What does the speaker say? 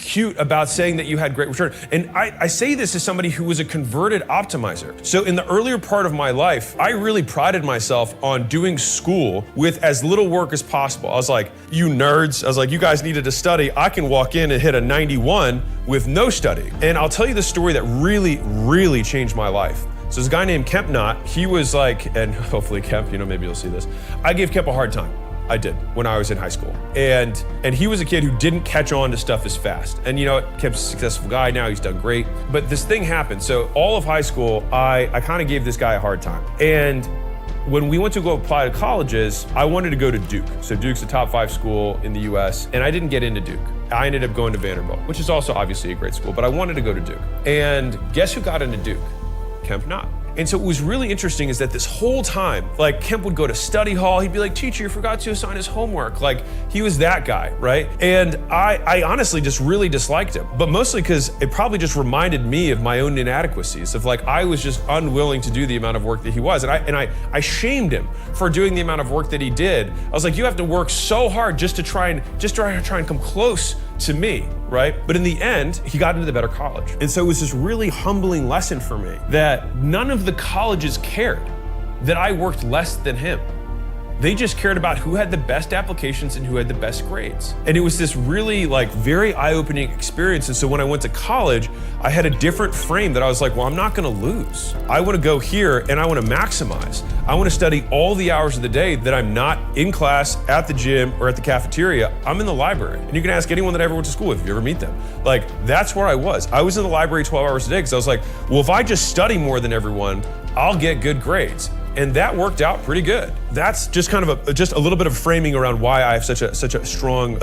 cute about saying that you had great return. And I say this as somebody who was a converted optimizer. So in the earlier part of my life, I really prided myself on doing school with as little work as possible. I was like, you nerds, I was like, you guys needed to study. I can walk in and hit a 91 with no study. And I'll tell you the story that really changed my life. So there's a guy named Kemp Knott. He was like, and hopefully Kemp, maybe you'll see this. I gave Kemp a hard time. I did when I was in high school. And he was a kid who didn't catch on to stuff as fast. And you know what, Kemp's a successful guy now, he's done great. But this thing happened. So all of high school, I kind of gave this guy a hard time. And when we went to go apply to colleges, I wanted to go to Duke. So Duke's a top 5 school in the US, and I didn't get into Duke. I ended up going to Vanderbilt, which is also obviously a great school, but I wanted to go to Duke. And guess who got into Duke? Kemp Knott. And so what was really interesting is that this whole time, like Kemp would go to study hall, he'd be like, teacher, you forgot to assign his homework. Like he was that guy, right? And I honestly just really disliked him, but mostly because it probably just reminded me of my own inadequacies of like, I was just unwilling to do the amount of work that he was. And I shamed him for doing the amount of work that he did. I was like, you have to work so hard just to try and come close to me, right? But in the end, he got into the better college. And so it was this really humbling lesson for me that none of the colleges cared that I worked less than him. They just cared about who had the best applications and who had the best grades. And it was this really very eye-opening experience. And so when I went to college, I had a different frame that I was like, well, I'm not gonna lose. I wanna go here and I wanna maximize. I wanna study all the hours of the day that I'm not in class, at the gym, or at the cafeteria. I'm in the library. And you can ask anyone that I ever went to school with if you ever meet them. Like, that's where I was. I was in the library 12 hours a day because I was like, well, if I just study more than everyone, I'll get good grades. And that worked out pretty good. That's just kind of just a little bit of framing around why I have such a strong